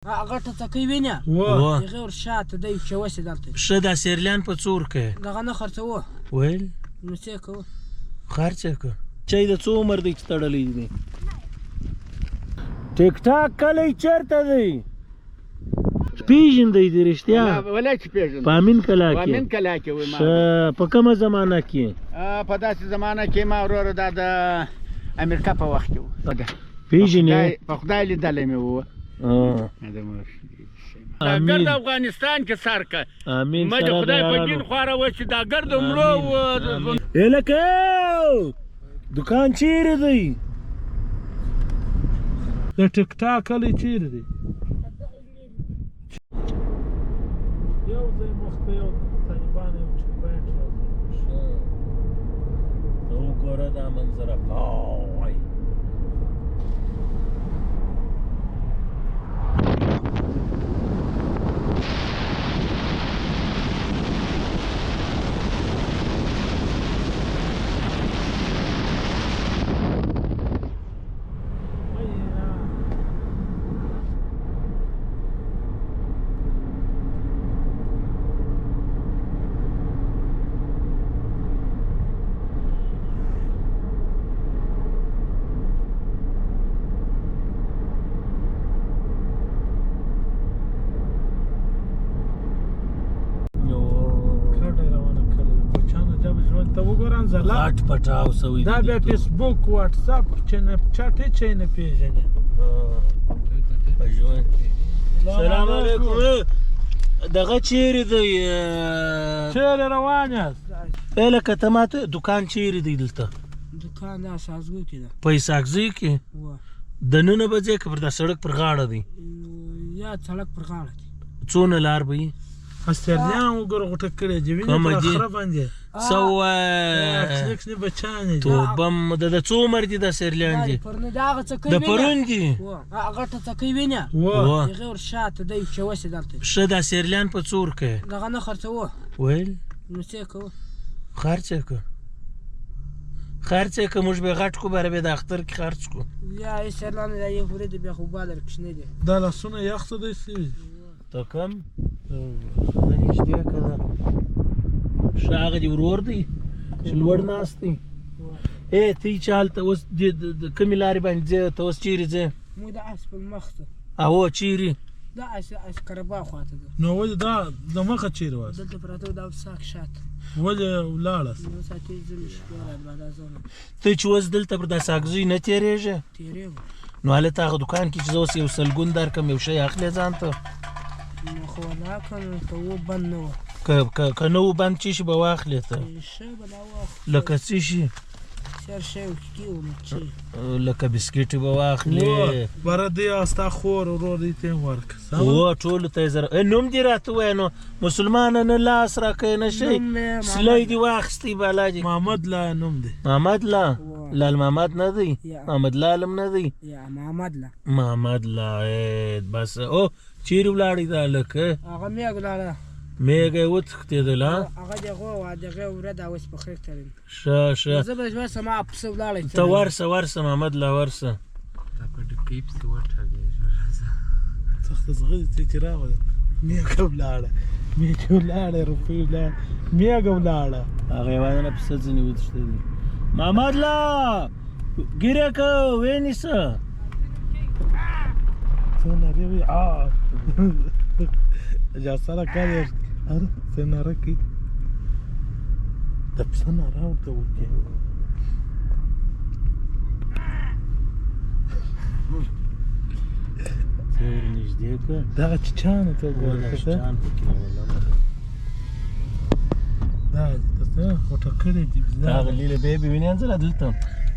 هغه ټڅکۍ وینې هغې ور شاته دی چې وسې دلته ښه دا سیرلیان په څور کوې دغه نه خرڅوو ویل نو څه کوو خرڅ یې کړه چای د څو عمر دی چې تړلی دی ټیک ټاک کلی چېرته دی پېژندی دی رښتیا ولې چې پېژنم په امین کلا کې په امین کلا کې وای ما په کومه زمانه کې په داسې زمانه کې ما وروره دا د امریکا په وخت کې و پېژنې په خدای لیدلی مې و دا ګرد افغانستان کې سر که مه د خدای په دین خواره و چې دا ګرد مړو هلکه دکان چیرې دی د ټیک ټاک کلی چیرې دی یو ځای مخته یو طالبان یو چیک پوینټ راځي ته وګوره دا منظره وای غټ پټاو سوی دا بیا فیسبوک واتساپ چټ هیڅ شی نه پېژنې سلام علیکم دغه چیرې دی چیرې روان یاست لکه ته ماته دکان چیرې دی دلته دکان دا سازګو کې ده په اسحاقزي کې دننه به ځای که پر دا سړک پر غاړه دی یا سړک پر غاړه دی څونه لار به وي استرلیان وګوره غوټه کړې دي وینې پر اخره باندې څه وایې بچیانې توبه د څو عمر دي دا سیرلیان دي د پرون دي هغه ټڅکۍ وینې هغې ور شاته دی چې وسې دلته ښه دا سیرلیان په څور کوې دغه نه خرڅوو ویل نو څه کوو خرڅ یې کړه خرڅ یې کړه موږ به غټ کړو بیا به د اختر کې خرڅ کړو یا یې سیرلیان دا یې خورې دي بیا خو بادر کوچنی دی دا لاسونه یخ څه دی سوي ته کم دا نږدې که ده ښه هغه دې ورور دی چې لوړ ناست دی ته یې چې هلته اوس د کومې لارې باندې ځې ته اوس چیرې ځې موږ د اسپل مخ ته هو چیرې دا اسکربا خواته ده نو ولې دا د مخه چیرې واست دلته پراته دا ساک شاته ولې ولاړاست نو ساتي ځلې شکوره بعد ازونه ته چې اوس دلته پر دا ساکزوی نه تېرېږې تېرېږو نو هلته هغه دوکان کې چې زه اوس یو سلګون درکړم یو شی اخلې ځان ته نو خو ولاکه نو که و بند نه وه که نه و بند څه شي به واخلې ته ښه به دا واخلو لکه څه شي سر شی وکي ومچې لکه بسکټ به واخلې بره دی ستا خور ورور دې ته یې ورکړه هو ټولو ته یې زر نوم دې راته ووایه نو مسلمانه نه لاس راکوې نه شی سلی دې واخیستی بالا دې محمد لا نوم دی محمد لا لال محمد نه دی محمد لالم نه دی یا محمد لا محمد لا بس او چیرې ولاړې دا هلکه هغه میږ ولاړه میږه یې وتښتېدل هغه دغه وه دغې وره دا اوس په خیر تړلي ښه ښه زه به ورسه ما پسه ولاړی ته ورسه محمد لا ورسه سخته زغلې ته چې راغله میږه ولاړه روپۍ ولاړه میږه ولاړه هغه یوازې نه پسه ځینې وتښتېدي محمد لا ګیره که وینیسه سناره وی جاسره کاله سناره کی د سناره ورته وکي څېر نږدې که دغه چیچانو ته وګوره چان پکې دا ته غوټه کړې دي هغه لیله بیبي وینې انځله دلته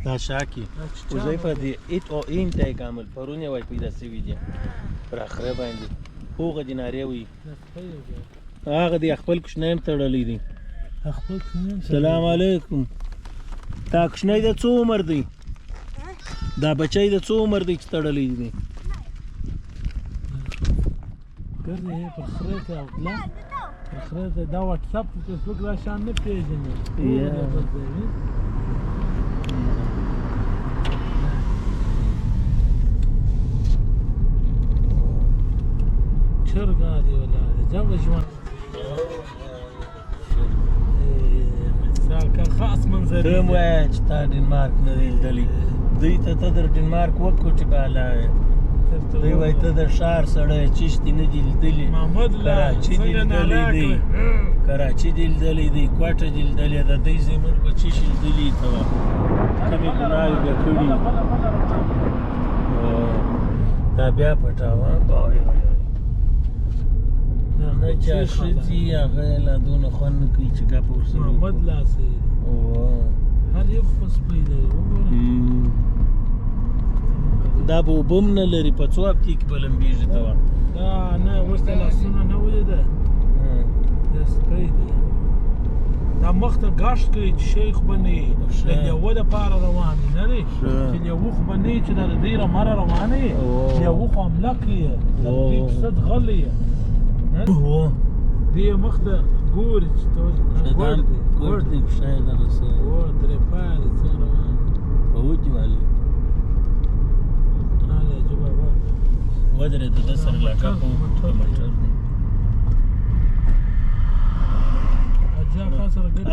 دا شاکي حذیفه دی ایت او این ته یې کامل پرون یې وایي پیدا سوي دي پر اخره باندې هغه دې نارې وایي هغه دی خپل کوچنی هم تړلی دی سلام علیکم تا کوچنی د څو عمر دی دا بچی د څو عمر دی چې تړلی دی ګرځې پر خره ته اوتله پر خره ته دا واتساپ فیسبوک دا شان نه پېژنې چرګه دی ولاړې جوه ژوند سالکه خاص منظر ته مو وایه چې تا ډنمارک نه دی لیدلی دوی ته ته در ډنمارک وکړو چې بالا دوی وایي ته د ښار سړی چشتي نه دي لیدلي کراچي دي لیدلی دی کراچي دي لیدلی دی کوټه دي لیدلې د دوی زموږ به چی شي لیدلي ته کومې ګناوې به کړي دا بیا پټاوه نه چا ښځي هغه یې لا دونه خوند نه کوي چې ګپه ورسره محمد لاسې هر یو خو سپی دی وګوره دا به اوبه هم نه لري په څو هفتې کې به لمبېږي ته دا نه اوس د لاسونه نه ولیده دا سپی دی دا مخ ته ګاشت کوي چې شیخ به نه وي د لیوه دپاره روان دی نه دی چې لیوه خو به نه وي چې دا د دوی رمره روانه وي لیوه خو حمله کوي د دوی پسه ځغلی یې دی مخ ته ګوري چې ګوړ دی پښه یې دغه څه درې پایه دی څه روان په وچې والي ودرېده ده سره لکه په موټر دی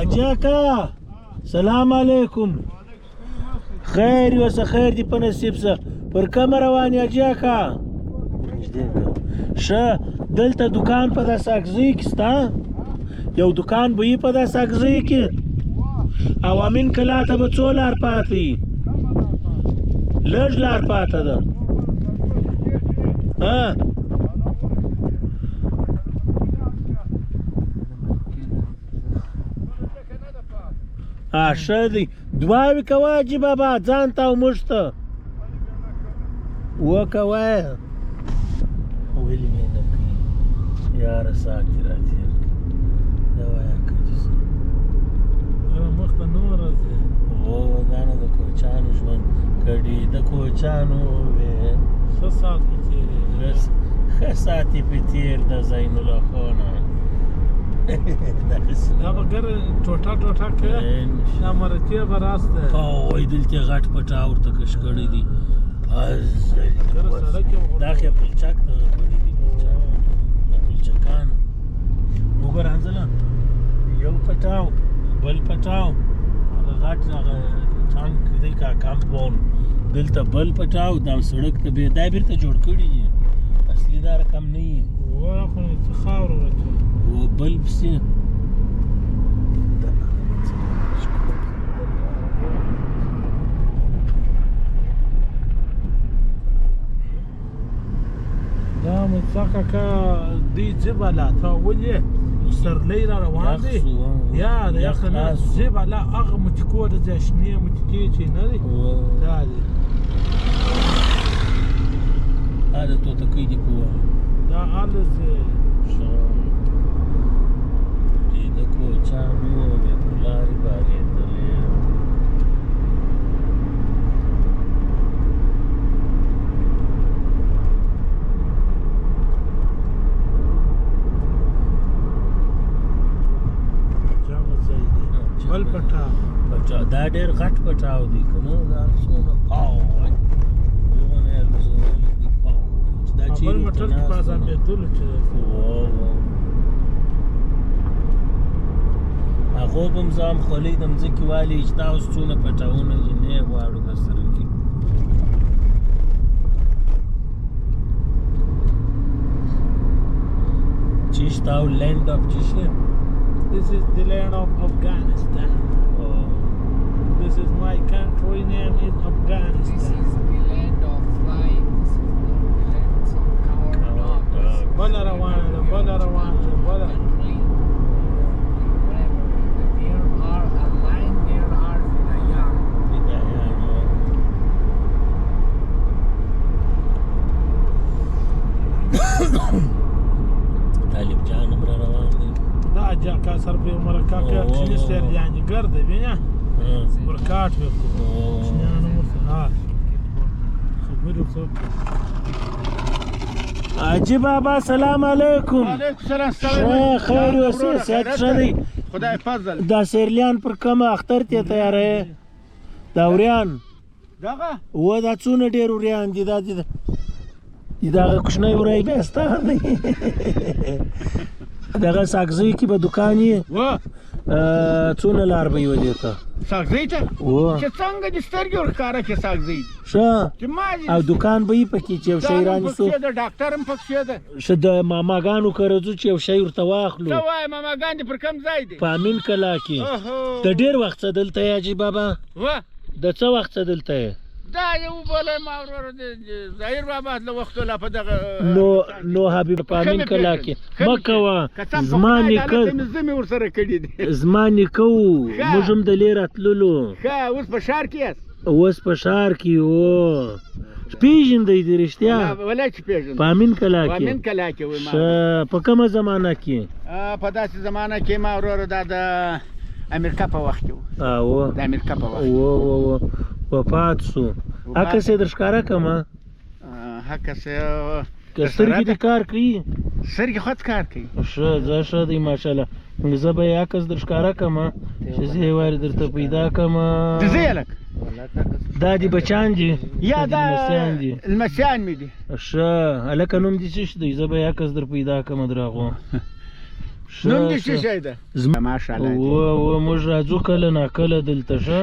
اجاکا سلام علیکم خیر یوسه خیر دی په نصیب څه پر کومه روان یې اجاکا ښه دلته دکان په داسې اګزۍ کې سته یو دکان به یي په داسې اګزۍ کې او امین کلا ته به څو لار پاتې لږ لار پاته ده ښه دی دعاوې کوه حاجي بابا ځان ته او موږ ته وکوه ولې مې نه کوي یاره ساعت دې راتېر دا وایه که دې څه مخ ته نه ورځې دا نه د کوچانو ژوند کډې د کوچانو وې ښه ساعت په تېر ښه ساعت یې په تېر د زین الله خانه دا به ګره ټوټه ټوټه کړه دا مرکې به راسته وایي دلته یې غټ پټا ورته کش کړی دي دا خو یې پلچک دغه کړی دي پلچکان وګوره انځله یو پټاو بل پټاو هغه غټ هغه ټانک دی کا کمپاوند دلته بل پټاو دا سړک ته بیا دا بیرته جوړ کړي دي اصلي دا رقم نه وي خو څه خاوره ورته و بل پسې دا مڅکه کا دی جبلا تا ولې سرلی را روان دی یا د یخ نه جبلا هغه مچکو د جشنې مچکی چې نه دی دا دی دا توتکۍ دي په دا الزه دې د کوچانو د لارې بارېدلې بل پټاو دا ډېر غټ پټاو دی که نه دا څونه پاو بل موټر کې په ازامېدلو چې هغو به هم زه هم خولۍ د مځکې والي چې دا اوس څونه پټاونه دي نه یې غواړو در سره کړي چیشتاو لینډ آف چیشی This is the land of Afghanistan. This is my country name is Afghanistan. This is the land of flying. This is the land of coward dogs. Bala Rawana, Bala Rawana, Bala. Wherever there are a line, there are Vidayan. طالب جان برا روان دی دا جاکا سر به مرکا که چیز سر یعنی گرده بینه برکات بکو شنیانو مرسه ها خبرو صبح حاجی بابا سلام علیکم علیکم سلام خیر اوسه صحت ښه دی خدای فضل دا سیرلیان پر کومه اختر ته تیارې دا وریان دغه و دا څونه ډېر وریان دي دا دي دغه کوچنی ورای بیا ستا دی دغه ساګزۍ کې به دوکان یې څونه لار به یې ودې ته ساګزۍ ته و چې څنګه دې سترګې ورښکاره کړې ساګزۍ ښه چې ما او دوکان به یې پکې چې یو شی رانیسو د ډاکټر هم پکښې ده ښه د ماماګانو کره ځو چې یو شی ورته واخلو څه وایې ماماګان دې پر کوم ځای دی په امین کلا کې د ډېر وخت څه دلته یې حاجي بابا د څه وخت څه دلته یې دا یو بولی ما ورور د ظاهر بابا له وختو لا په دغه نو حبیب په امین کلا کې مه کوه زما نیکه زمې ورسره کړي دي زما نیکه و موږ هم د لې راتللو ښه اوس په ښار کې یاست اوس په ښار کې و پېژندی دې رښتیا ولې چې پېژنم په امین کلا په کې امین کلا کې وای ما په کومه زمانه کې په داسې زمانه کې ما ورور دا د امریکا په وخت کې و د امریکا په وخت وفات شو هکه سې در ښکاره کړمه هکه سې که سترګې دې کار کوي سترګې خود کار کوي ښه ځه ښه دی ماشاءالله زه به یې عکس در ښکاره کړمه چې زه یې وارې درته پیدا کړمه د زه یې لک دا دې بچان دي یا دا لمسیان دي لمسیان مې دي ښه هلکه نوم دې څه شی دی زه به یې عکس در پیدا کړمه د هغو نوم دې څه شی ده ماشاءالله موږ راځو کله ناکله دلته ښه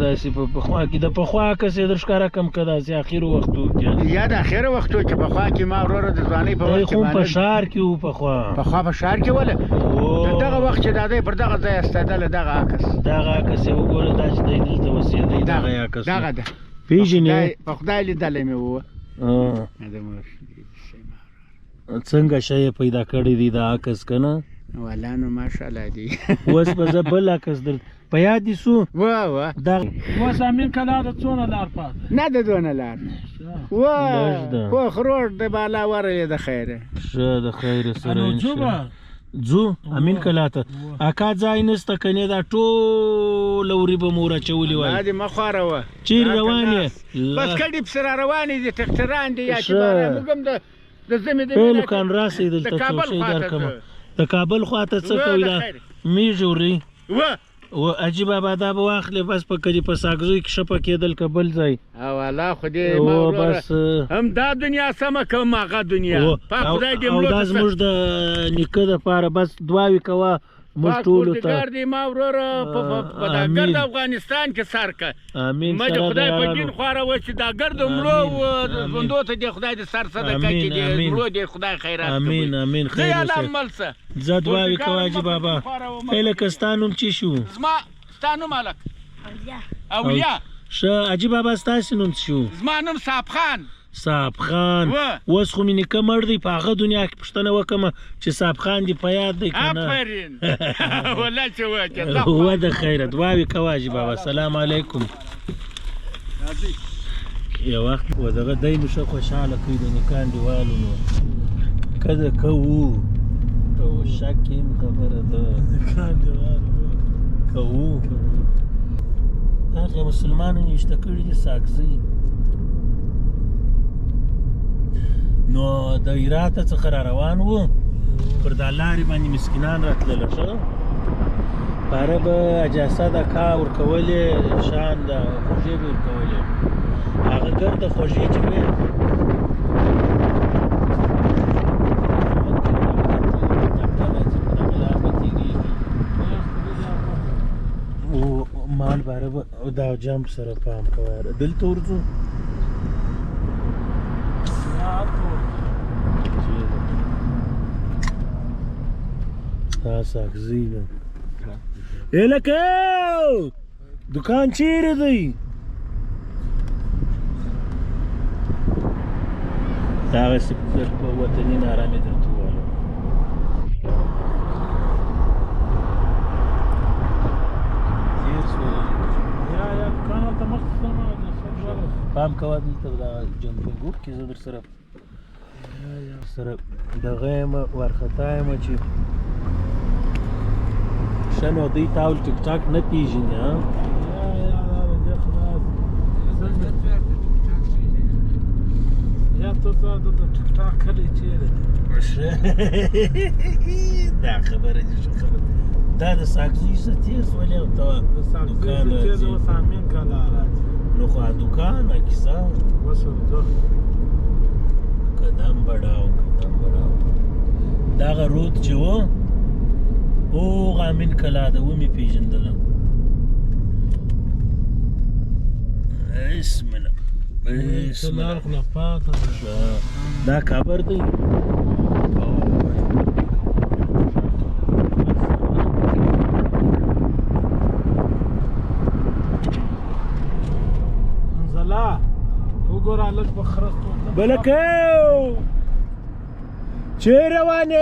داسې په پخوا کې د پخوا عکس یې در ښکاره کړم که داسې اخرو وختو کې یا د اخرو وختو کې پخوا کې ما وروره د ځوانۍ په وخت کې خو په ښار کې و پخوا په ښار کې ولې د دغه وخت چې دا دی پر دغه ځای استېدله دغه عکس یې وګوره دا چې دی دلته اوسېدی دغه یې عکس دغه ده پېژنې په خدای لیدلی مې ووه څنګه شی یې پیدا کړی دی دا عکس که نه والا نو ماشاءالله دی اوس به زه بل عکس در په یاد دې سو اوس امین کلا د څونه لار پاتې نه د دونه لار پوخ روډ د بالا ورلې د خیره ښه د خیره سره ځو امین کلا ته اکا ځای نسته کنې دا ټوله ورې به مو راچولې وای دا دې مه خواره چیرې روان یې بس کډې پسې را روانې دي ټکټران دي یا چې باره موږ هم د زمې د پیلوکان راسئ دلته څه شی درکړمه د کابل خواته څه کوي دا میږ وړي حاجي بابا دا به واخلې بس په کدي په ساګزوی کې شپه کېدل که بل ځای الله خو دې بس هم دا دنیا سمه کوم هغه دنیا پاک خدای دې او دا زموږ د نیکه دپاره بس دعاوې کوه موږ ټولو ته پاک دې ما وروره په دا ګرد افغانستان کې سر که مه دې خدای په دین خواره و چې دا ګرد مړو بندو ته دې خدای دې سر صدقه کړي دې مړو دې خدای خیرات امین امین خیر ملسه زه دعاوې کوه حاجي بابا هلکه ستا نوم چې شو زما ستا نوم هلک اولیا ښه حاجي بابا ستاسې نوم څه شو زما نوم صاحب خان صاحب خان اوس خو مې نیکه مړ دی په هغه دنیا کې پوښتنه وکړمه چې صاحب خان دې په یاد دی که نه افرین والله چې وه د خیره دعاوې کوه حاجي بابا السلام علیکم یو وخت و دغه دی نو ښه خوشحاله کوي د نیکه انډیوالو نو که د کوو شک یم خبره ده کوو هغې مسلمانو نیشته کړي دي ساګزۍ نو د هراته څخه را روان وو پر دا لارې باندې مسکینان راتلله ښه پاره به اجازه د کا ورکولې شان د خوږې به ورکولې هغه ګرده خوږې چې وې مال باره به دا جمپ سره پام کوه دلته ورځو دا ساګزۍ ده هلکه دوکان چیرې دی دغسې په وطني نارامې درته ووالم پام کوه دلته دا جمپینګ وپ کې زه در سره دغه یم وارخطا یم چې ښه نو دوی تا ول ټیک ټاک نه پېژني یا ته د ټیک ټاک کلی چیرې دا خبره دې ښه خبره دا د ساګزۍ څه تېر شولې او ته دوکان راځي اوس امین کلا راځي نو خو دوکان کیسه اوس ورځو قدم بډاو دغه رود چې و هغه امین کلا ده ومې پېژندله بسم الله بسم لار الله خو لا پاکه ده. دا قبر دی انزلا وګوره هلک په خره بلکو چیرې روانې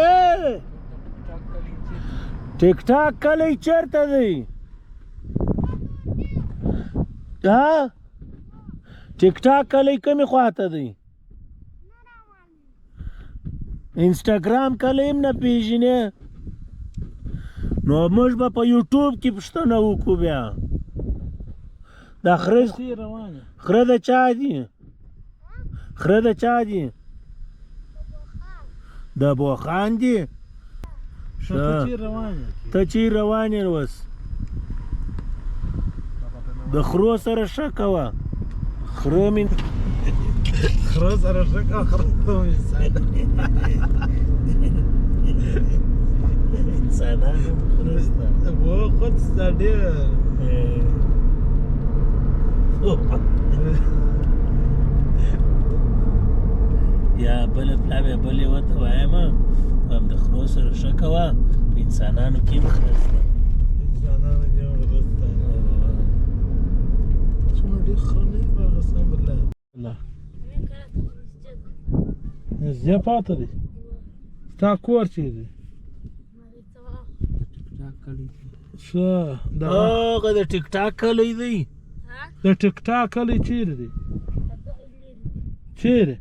ټیک ټاک کلی چیرته دی ټیک ټاک کلی کومې خواته دی انسټاګرام کلی هم نه پېژنې نو موږ به په یوټیوب کې پوښتنه وکړو بیا دا خره د چا دي خره د چا دي د بوخان دي ته چیر روان یې اوس د خرو سره ښه کوه خره مې خره سره ښه کوه خره انسانانو خره سته و خود سته ډېر یا بل پلاوی بلې ورته وایم هم د خرو سره ښه کوه په انسانانو کې هم خره سته انسانانو کې هم خره سته څومره ډېر ښه نه دي په هغه سم بالله نږدې پاته دی ستا کور چېرې دی ښه هغه د ټیک ټاک کلی دی د ټیک ټاک کلی چیرې دی چیرې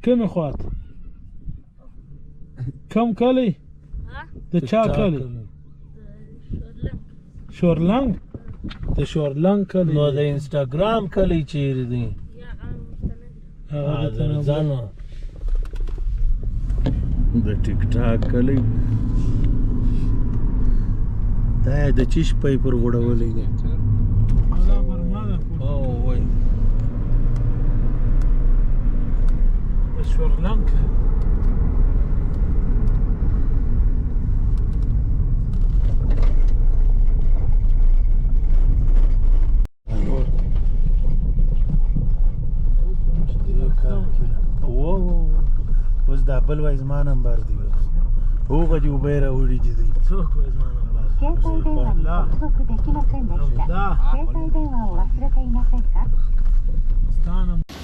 کومې خواته کوم کلی د چا کلی شورلنګ د شورلنګ کلی نو د انسټاګرام کلی چیرې دی هغه د ځانو د ټیک ټاک کلی دا یې د چی شپی پر غوړولی دی شورلنګ اوس دا بل وای زما نمبر دی هغه دې اوبه یې راوړي دي دی څوک وایي زما نمبر携帯電話に接続できませんでした。携帯電話を忘れていませんか？ستا نمبر